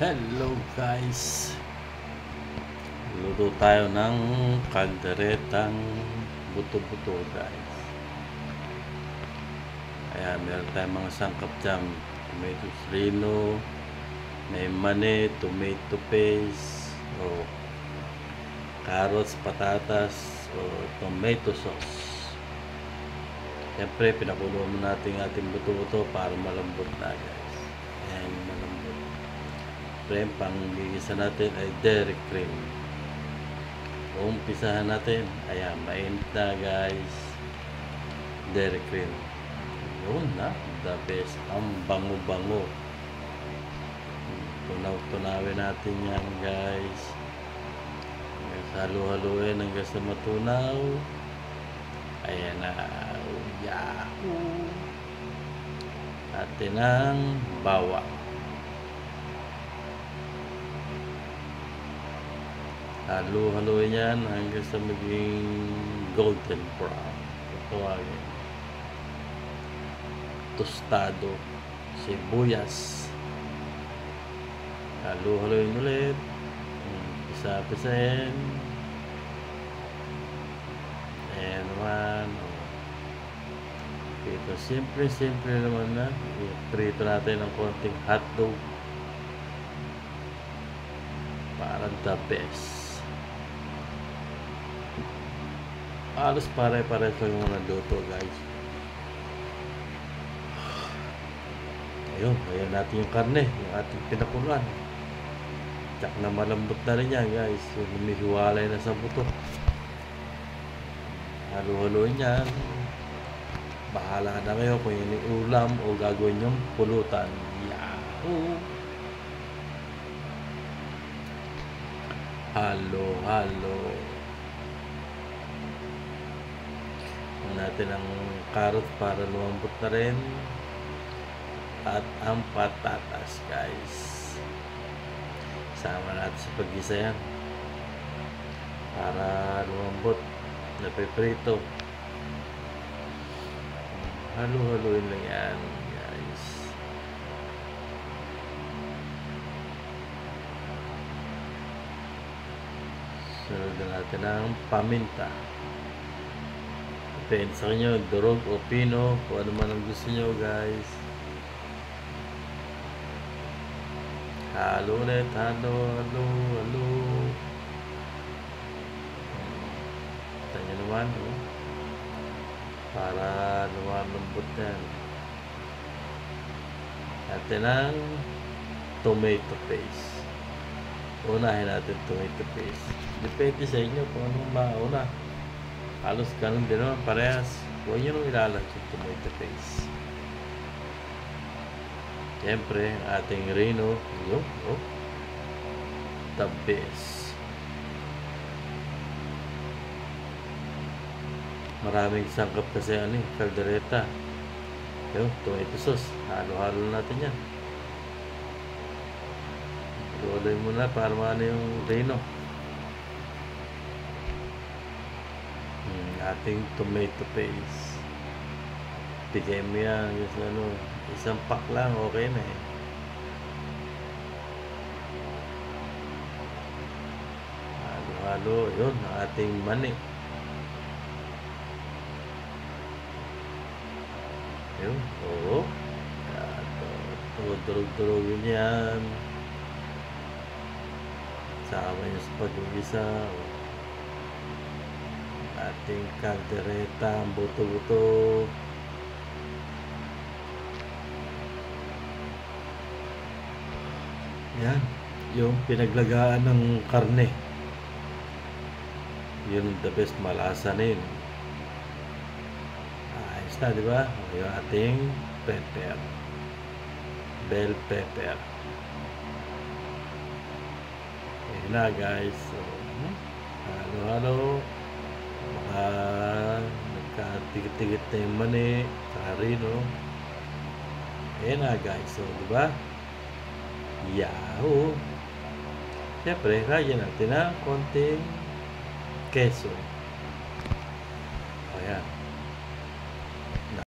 Hello guys, luto tayo ng kalderetang buto-buto guys. Ayan, meron tayong mga sangkap dyan. Tomatoes rino, may mani, tomato paste, o carrots, patatas, o tomato sauce. Siyempre, pinakulo mo natin ating buto-buto para malambot na guys. Ayan, malambot. Siyempre, pang gigisa natin ay dairy cream. Umpisahan natin. Ayan, mainit na guys. Dairy cream. Yun na, the best. Ang bango-bango. Tunaw-tunawin natin yan guys. Halo-haloin hanggang sa matunaw. Ayan na. Yahoo! Atin ang bawang. Halo-haloin yan hanggang sa maging golden brown. Tawagin. Tostado. Sibuyas. Halo-haloin ulit. Pisa-pisahin. Ayan naman. Ito, simple naman na. Prito natin ng konting hotdog. Parang the best. Halos pare-pares lang yung nanduto guys. Ayun natin yung karne, yung ating pinakuluan. Tsak na malambot na rin yan guys. So, humihiwalay na sa buto. Halo-haloin yan. Bahala na kayo kung yun yung ulam o gagawin yung pulutan. Yahoo! Halo-halo. Natin ang carrot para lumambot na rin. At ang patatas guys. Sama natin sa paggisa yan. Para lumambot. Napiprito. Halo-haloin lang yan guys. Sunod na natin ang paminta. Depende sa inyo, durog o pino, kung ano man ang gusto nyo guys. Halo ulit, halo. Tanya naman, oh. Para lumambot yan. Natin ang tomato paste. Unahin natin tomato paste. Depende sa inyo kung anong mauna. Halos ganun din naman, parehas. Huwag nyo nung ilalag yung tomato paste. Siyempre, ating rino. Yun, oh. The best. Maraming sangkap kasi kaldereta. Yun, tomato sauce. Halo-halo natin yan. Halo-haloy muna para maano yung rino. Ating tomato paste. Bigay mo yan. Isang pack lang, okay na eh. Halo-halo. Yun, ating mani. Yun, oo. Durog-durogin yan. Sama niya sa pag-uwisa. Ating kaldereta, ang buto-buto. Yan, yung pinaglagaan ng karne. Yun the best, malasa na yun. Ayos na, di ba? Yung ating pepper. Bell pepper. Ayun na guys. So, halo-halo. Nagkatigit-tigit na yung mani, rino. Ayan na guys, so diba? Yahoo! Siyempre, lagyan natin ng konting keso. Ayan.